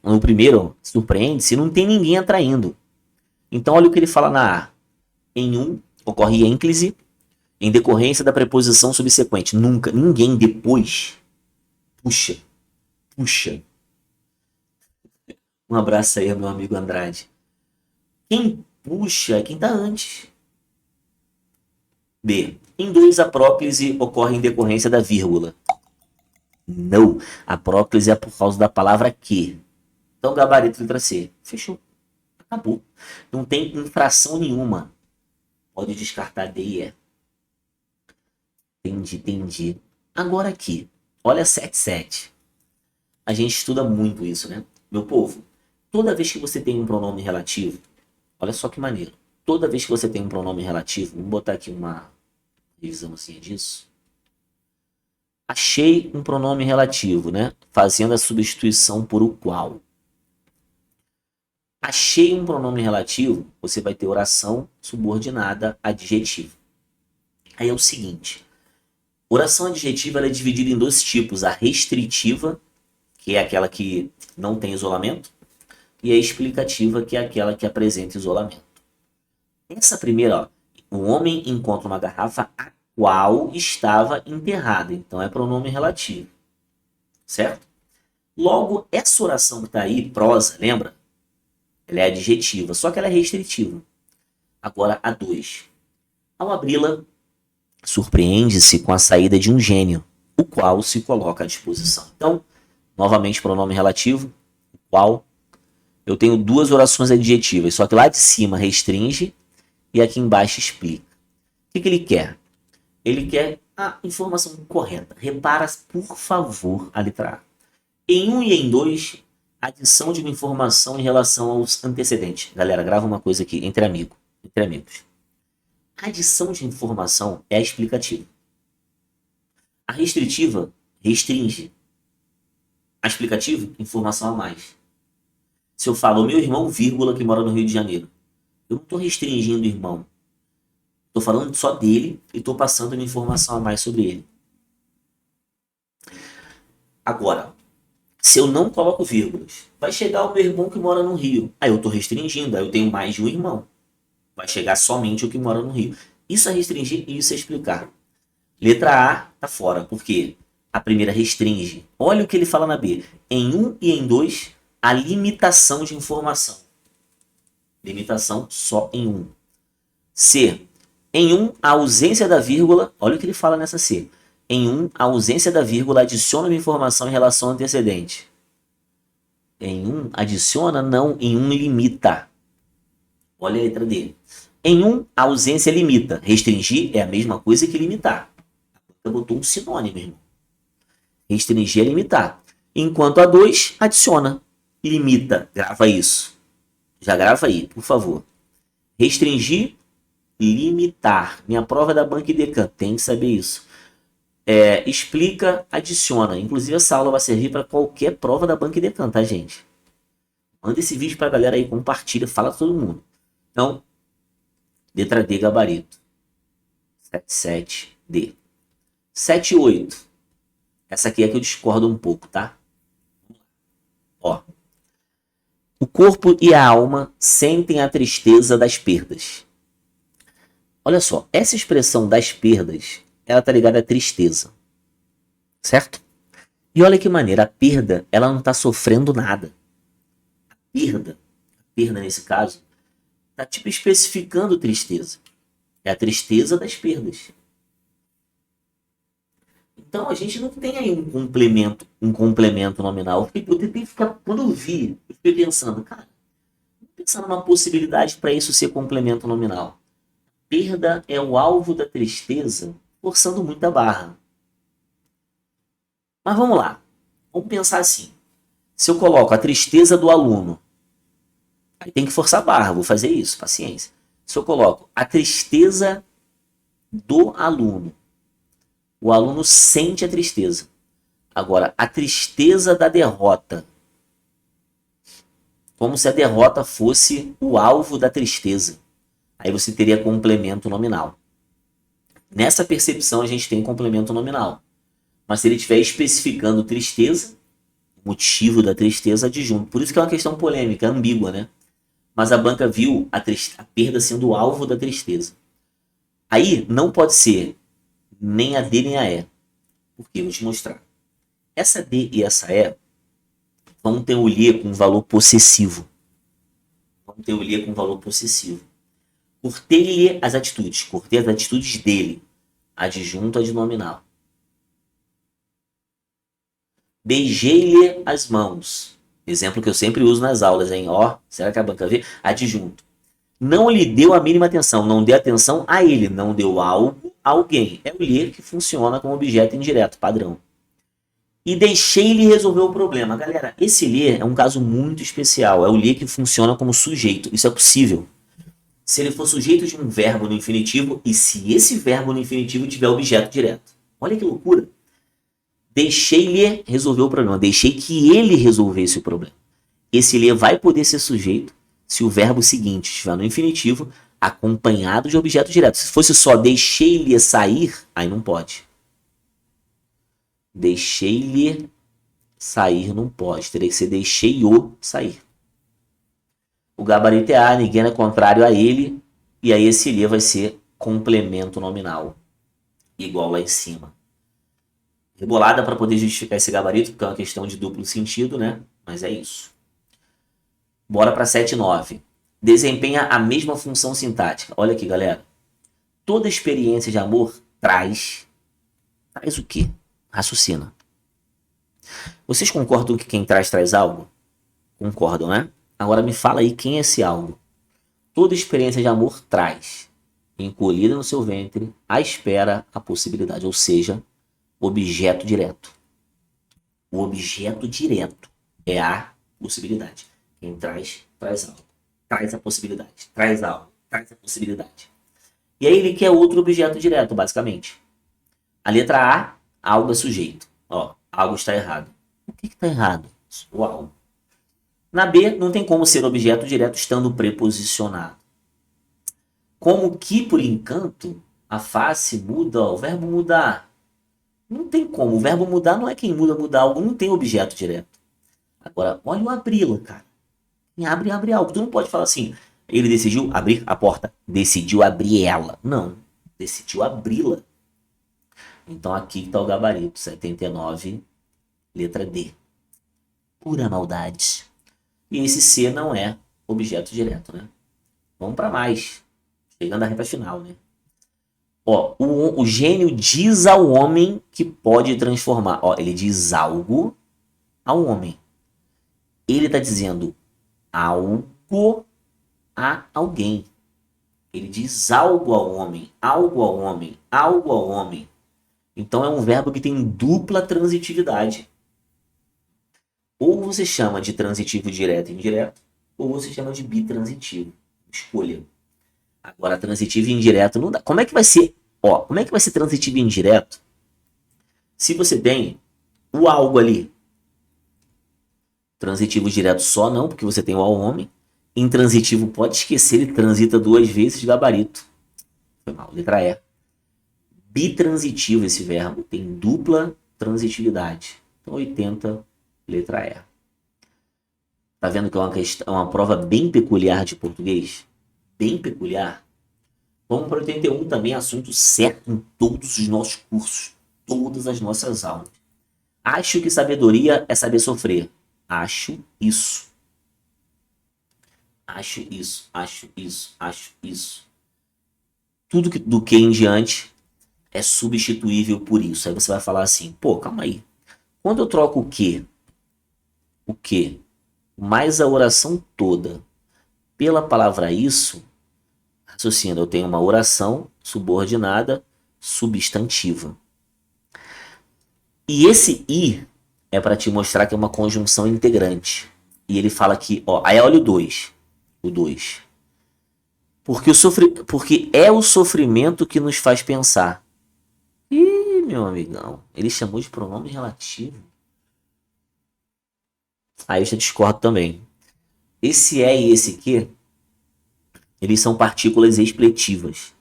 [SPEAKER 1] no primeiro, surpreende-se, não tem ninguém atraindo. Então olha o que ele fala na A. Em um, ocorre ênclise, em decorrência da preposição subsequente. Nunca, ninguém depois. Puxa. Um abraço aí ao meu amigo Andrade. Quem puxa é quem está antes. B. Em 2, a próclise ocorre em decorrência da vírgula. Não. A próclise é por causa da palavra que. Então, gabarito letra C. Fechou. Acabou. Não tem infração nenhuma. Pode descartar D e E. Entendi. Agora aqui. Olha 77. A gente estuda muito isso, né? Meu povo, toda vez que você tem um pronome relativo, olha só que maneiro. Toda vez que você tem um pronome relativo, vamos botar aqui uma revisão assim disso. Achei um pronome relativo, né? Fazendo a substituição por o qual. Achei um pronome relativo, você vai ter oração subordinada adjetiva. Aí é o seguinte. Oração adjetiva ela é dividida em 2 tipos. A restritiva, que é aquela que não tem isolamento, e a explicativa, que é aquela que apresenta isolamento. Essa primeira, ó, o homem encontra uma garrafa a qual estava enterrada. Então é pronome relativo. Certo? Logo, essa oração que está aí, prosa, lembra? Ela é adjetiva, só que ela é restritiva. Agora, a 2. Ao abri-la, surpreende-se com a saída de um gênio, o qual se coloca à disposição. Então, novamente, pronome relativo, o qual. Eu tenho 2 orações adjetivas, só que lá de cima restringe e aqui embaixo explica. O que ele quer? Ele quer a informação correta. Repara, por favor, a letra A. Em 1 e em 2, adição de uma informação em relação aos antecedentes. Galera, grava uma coisa aqui, entre amigos. A adição de informação é a explicativa. A restritiva restringe. A explicativa, informação a mais. Se eu falo, meu irmão, vírgula, que mora no Rio de Janeiro, eu não estou restringindo o irmão. Estou falando só dele e estou passando uma informação a mais sobre ele. Agora, se eu não coloco vírgulas, vai chegar o meu irmão que mora no Rio. Aí eu estou restringindo, aí eu tenho mais de um irmão. Vai chegar somente o que mora no Rio. Isso é restringir e isso é explicar. Letra A tá fora, por quê? A primeira restringe. Olha o que ele fala na B. Em 1 e em 2, a limitação de informação. Limitação só em 1. C. Em um, a ausência da vírgula, olha o que ele fala nessa C. Em um, a ausência da vírgula adiciona uma informação em relação ao antecedente. Em um, adiciona, não. Em um, limita. Olha a letra D. Em um, a ausência limita. Restringir é a mesma coisa que limitar. Eu botou um sinônimo, irmão. Restringir é limitar. Enquanto a 2, adiciona. Limita. Grava isso. Já grava aí, por favor. Restringir, limitar. Minha prova é da Banca IDECAN. Tem que saber isso. Explica, adiciona. Inclusive, essa aula vai servir para qualquer prova da Banca IDECAN, tá, gente? Manda esse vídeo para a galera aí, compartilha, fala pra todo mundo. Então, letra D, gabarito. 77D. 78. Essa aqui é que eu discordo um pouco, tá? Ó. O corpo e a alma sentem a tristeza das perdas. Olha só, essa expressão das perdas, ela tá ligada à tristeza. Certo? E olha que maneira, a perda, ela não tá sofrendo nada. A perda nesse caso, tá tipo especificando tristeza. É a tristeza das perdas. Então a gente não tem aí um complemento nominal. Eu tentei ficar, quando eu vi, eu fiquei pensando, cara, vou pensar numa possibilidade para isso ser complemento nominal. Perda é o alvo da tristeza, forçando muito a barra. Mas vamos lá, vamos pensar assim. Se eu coloco a tristeza do aluno, aí tem que forçar a barra, vou fazer isso, paciência. Se eu coloco a tristeza do aluno, o aluno sente a tristeza. Agora, a tristeza da derrota. Como se a derrota fosse o alvo da tristeza. Aí você teria complemento nominal. Nessa percepção a gente tem complemento nominal. Mas se ele estiver especificando tristeza, o motivo da tristeza adjunto. Por isso que é uma questão polêmica, ambígua, né? Mas a banca viu a perda sendo o alvo da tristeza. Aí não pode ser nem a D nem a E. Por quê? Vou te mostrar. Essa D e essa E vão ter o Lê com valor possessivo. Cortei-lhe as atitudes. Cortei as atitudes dele. Adjunto adnominal. Beijei-lhe as mãos. Exemplo que eu sempre uso nas aulas, hein? Ó, será que a banca vê? Adjunto. Não lhe deu a mínima atenção. Não deu atenção a ele. Não deu algo a alguém. É o lhe que funciona como objeto indireto, padrão. E deixei-lhe resolver o problema. Galera, esse lhe é um caso muito especial. É o lhe que funciona como sujeito. Isso é possível. Se ele for sujeito de um verbo no infinitivo e se esse verbo no infinitivo tiver objeto direto. Olha que loucura. Deixei-lhe resolver o problema. Deixei que ele resolvesse o problema. Esse lhe vai poder ser sujeito se o verbo seguinte estiver no infinitivo acompanhado de objeto direto. Se fosse só deixei-lhe sair, aí não pode. Deixei-lhe sair não pode. Teria que ser deixei-o sair. O gabarito é A, ninguém é contrário a ele. E aí esse lhe vai ser complemento nominal. Igual lá em cima. Rebolada para poder justificar esse gabarito, porque é uma questão de duplo sentido, né? Mas é isso. Bora para 7 e 9. Desempenha a mesma função sintática. Olha aqui, galera. Toda experiência de amor traz o quê? Raciocina. Vocês concordam que quem traz algo? Concordam, né? Agora me fala aí quem é esse algo. Toda experiência de amor traz, encolhida no seu ventre, à espera, a possibilidade, ou seja, objeto direto. O objeto direto é a possibilidade. Quem traz algo. Traz a possibilidade. Traz algo. Traz a possibilidade. E aí ele quer outro objeto direto, basicamente. A letra A, algo é sujeito. Ó, algo está errado. O que está errado? O algo. Na B, não tem como ser objeto direto estando preposicionado. Como que, por encanto, a face muda, ó, o verbo mudar. Não tem como. O verbo mudar não é quem muda algo. Não tem objeto direto. Agora, olha o abri-la, cara. Quem abre algo. Tu não pode falar assim, ele decidiu abrir a porta. Decidiu abrir ela. Não. Decidiu abri-la. Então aqui está o gabarito. 79, letra D. Pura maldade. E esse C não é objeto direto, né? Vamos para mais. Chegando à reta final, né? Ó, o gênio diz ao homem que pode transformar. Ó, ele diz algo ao homem. Ele está dizendo algo a alguém. Ele diz algo ao homem, algo ao homem, algo ao homem. Então é um verbo que tem dupla transitividade. Ou você chama de transitivo direto e indireto, ou você chama de bitransitivo. Escolha. Agora, transitivo e indireto não dá. Como é que vai ser? Ó, como é que vai ser transitivo e indireto? Se você tem o algo ali. Transitivo direto só não, porque você tem o ao homem. Intransitivo, pode esquecer, ele transita 2 vezes gabarito. Foi mal, letra E. Bitransitivo esse verbo, tem dupla transitividade. Então, 80, letra E. Tá vendo que é uma prova bem peculiar de português? Bem peculiar. Vamos para 81 também, assunto certo em todos os nossos cursos, todas as nossas aulas. Acho que sabedoria é saber sofrer. Acho isso. Acho isso, acho isso, acho isso. Tudo do que em diante é substituível por isso. Aí você vai falar assim, pô, calma aí. Quando eu troco o que, mais a oração toda pela palavra isso, raciocina, eu tenho uma oração subordinada substantiva. E esse i é para te mostrar que é uma conjunção integrante. E ele fala aqui, ó, aí olha o 2. O 2. Porque é o sofrimento que nos faz pensar. Ih, meu amigão, ele chamou de pronome relativo. Aí eu já discordo também. Esse é e esse que, eles são partículas expletivas.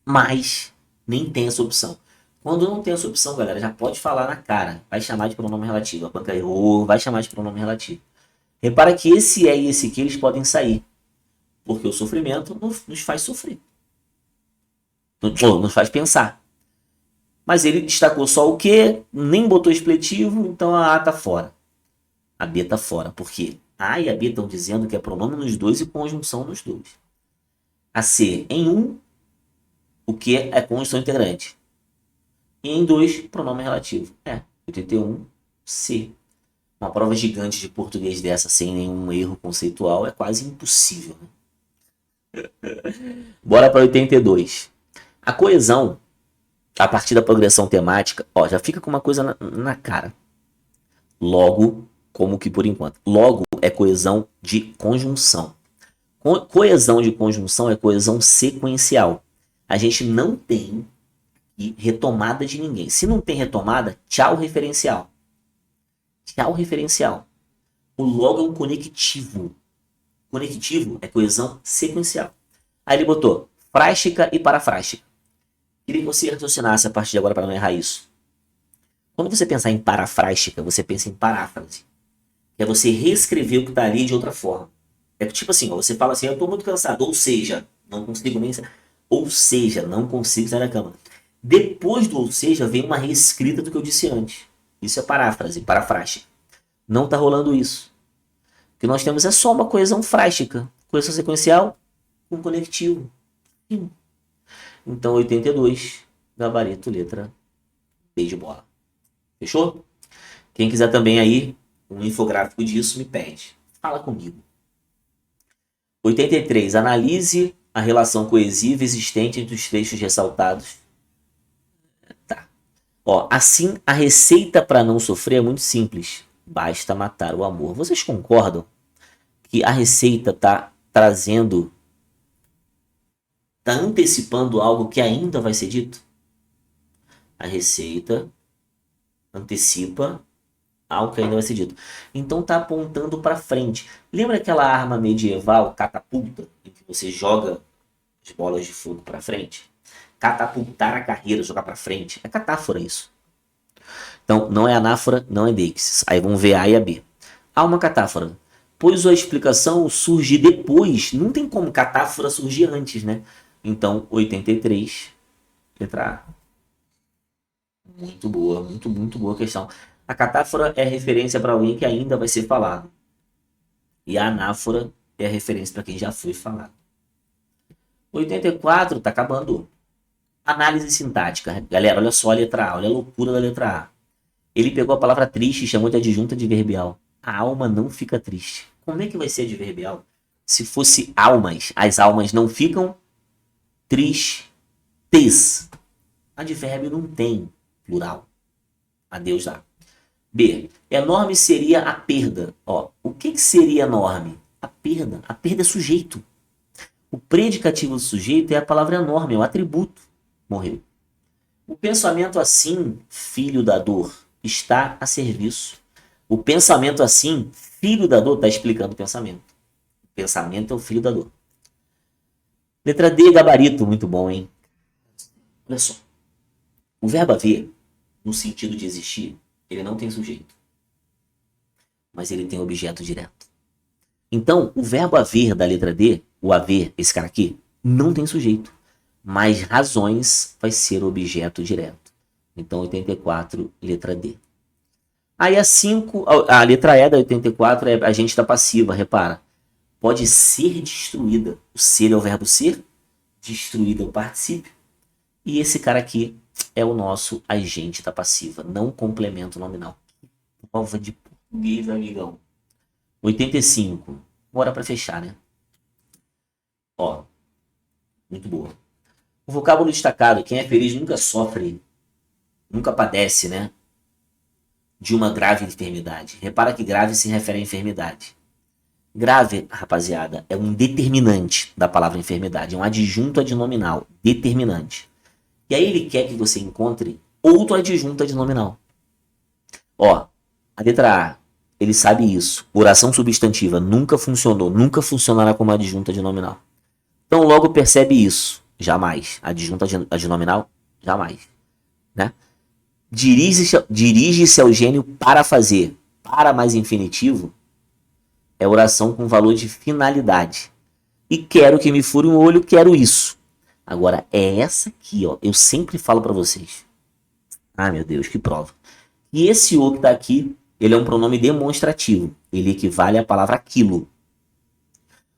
[SPEAKER 1] Mas nem tem essa opção. Quando não tem essa opção, galera, já pode falar na cara. Vai chamar de pronome relativo. A banca errou, vai chamar de pronome relativo. Repara que esse é e esse que, eles podem sair. Porque o sofrimento nos faz sofrer. Nos faz pensar. Mas ele destacou só o que, nem botou expletivo, então a A tá fora. A B tá fora. Por quê? A e a B estão dizendo que é pronome nos dois e conjunção nos dois. A C em um, o que é conjunção integrante. E em 2, pronome relativo. 81, C. Uma prova gigante de português dessa, sem nenhum erro conceitual, é quase impossível. Né? Bora para 82. A coesão, a partir da progressão temática, ó, já fica com uma coisa na cara. Logo, como que por enquanto. Logo é coesão de conjunção. Coesão de conjunção é coesão sequencial. A gente não tem retomada de ninguém. Se não tem retomada, tchau referencial. Tchau referencial. O logo é um conectivo. Conectivo é coesão sequencial. Aí ele botou frástica e parafrástica. Queria que você raciocinasse a partir de agora para não errar isso. Quando você pensar em parafrástica, você pensa em paráfrase. Que é você reescrever o que está ali de outra forma. É tipo assim, ó, você fala assim, eu estou muito cansado, ou seja, não consigo nem... Ou seja, não consigo sair da cama. Depois do ou seja, vem uma reescrita do que eu disse antes. Isso é paráfrase, parafrástica. Não está rolando isso. O que nós temos é só uma coesão frástica. Coesão sequencial com conectivo. Então, 82, gabarito, letra B de bola. Fechou? Quem quiser também aí um infográfico disso, me pede. Fala comigo. 83. Analise a relação coesiva existente entre os trechos ressaltados. Tá. Ó, assim, a receita para não sofrer é muito simples. Basta matar o amor. Vocês concordam que a receita está trazendo, está antecipando algo que ainda vai ser dito? A receita antecipa algo que ainda vai ser dito. Então está apontando para frente. Lembra aquela arma medieval, catapulta, em que você joga as bolas de fogo para frente? Catapultar a carreira, jogar para frente. É catáfora isso. Então, não é anáfora, não é deixis. Aí vamos ver A e a B. Há uma catáfora. Pois a explicação surge depois. Não tem como catáfora surgir antes, né? Então, 83, letra A. Muito boa, muito boa questão. A catáfora é referência para alguém que ainda vai ser falado. E a anáfora é a referência para quem já foi falado. 84, tá acabando. Análise sintática. Galera, olha só a letra A, olha a loucura da letra A. Ele pegou a palavra triste e chamou de adjunta adverbial. A alma não fica triste. Como é que vai ser adverbial? Se fosse almas, as almas não ficam tristes. Advérbio não tem plural. Adeus dá. B. Enorme seria a perda. Ó, o que seria enorme? A perda. A perda é sujeito. O predicativo do sujeito é a palavra enorme, é o atributo. Morreu. O pensamento assim, filho da dor, está a serviço. O pensamento assim, filho da dor, está explicando o pensamento. O pensamento é o filho da dor. Letra D, gabarito. Muito bom, hein? Olha só. O verbo haver, no sentido de existir, ele não tem sujeito. Mas ele tem objeto direto. Então, o verbo haver da letra D, o haver, esse cara aqui, não tem sujeito. Mas razões vai ser objeto direto. Então, 84, letra D. Aí a 5, a letra E da 84 é agente da passiva, repara. Pode ser destruída. O ser é o verbo ser, destruída é o particípio. E esse cara aqui é o nosso agente da passiva, não complemento nominal. Prova de português, amigão. 85. Bora para fechar, né? Ó, muito boa. O vocábulo destacado, quem é feliz nunca sofre, nunca padece, né? De uma grave enfermidade. Repara que grave se refere à enfermidade. Grave, rapaziada, é um determinante da palavra enfermidade, é um adjunto adnominal, determinante. E aí ele quer que você encontre outro adjunto adnominal. Ó, a letra A, ele sabe isso. Oração substantiva nunca funcionou, nunca funcionará como adjunto adnominal. Então logo percebe isso. Jamais. Adjunto adnominal? Jamais. Né? Dirige-se ao gênio para fazer. Para mais infinitivo é oração com valor de finalidade. E quero que me fure um olho, quero isso. Agora, é essa aqui, ó. Eu sempre falo para vocês. Ai, meu Deus, que prova. E esse o que tá aqui, ele é um pronome demonstrativo. Ele equivale à palavra aquilo.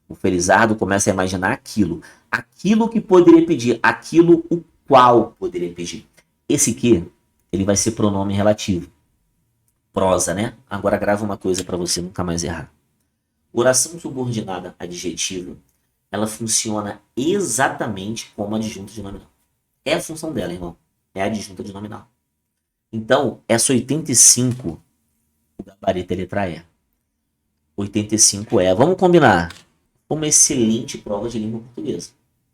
[SPEAKER 1] O Felizardo começa a imaginar aquilo. Aquilo que poderia pedir. Aquilo o qual poderia pedir. Esse que, ele vai ser pronome relativo. Prosa, né? Agora grava uma coisa para você nunca mais errar. Oração subordinada adjetiva, ela funciona exatamente como adjunto de nominal. É a função dela, irmão. É a adjunta de nominal. Então, essa 85, o gabarito é letra E. 85 é. Vamos combinar. Uma excelente prova de língua portuguesa.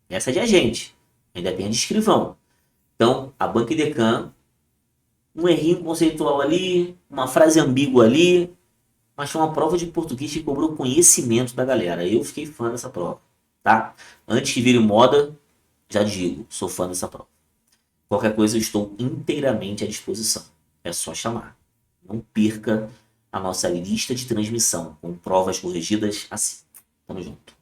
[SPEAKER 1] Essa é de agente. Ainda tem a de escrivão. Então, a Banca Idecam, um errinho conceitual ali, uma frase ambígua ali, mas foi uma prova de português que cobrou conhecimento da galera. Eu fiquei fã dessa prova, tá? Antes que vire moda, já digo, sou fã dessa prova. Qualquer coisa eu estou inteiramente à disposição. É só chamar. Não perca a nossa lista de transmissão com provas corrigidas assim. Tamo junto.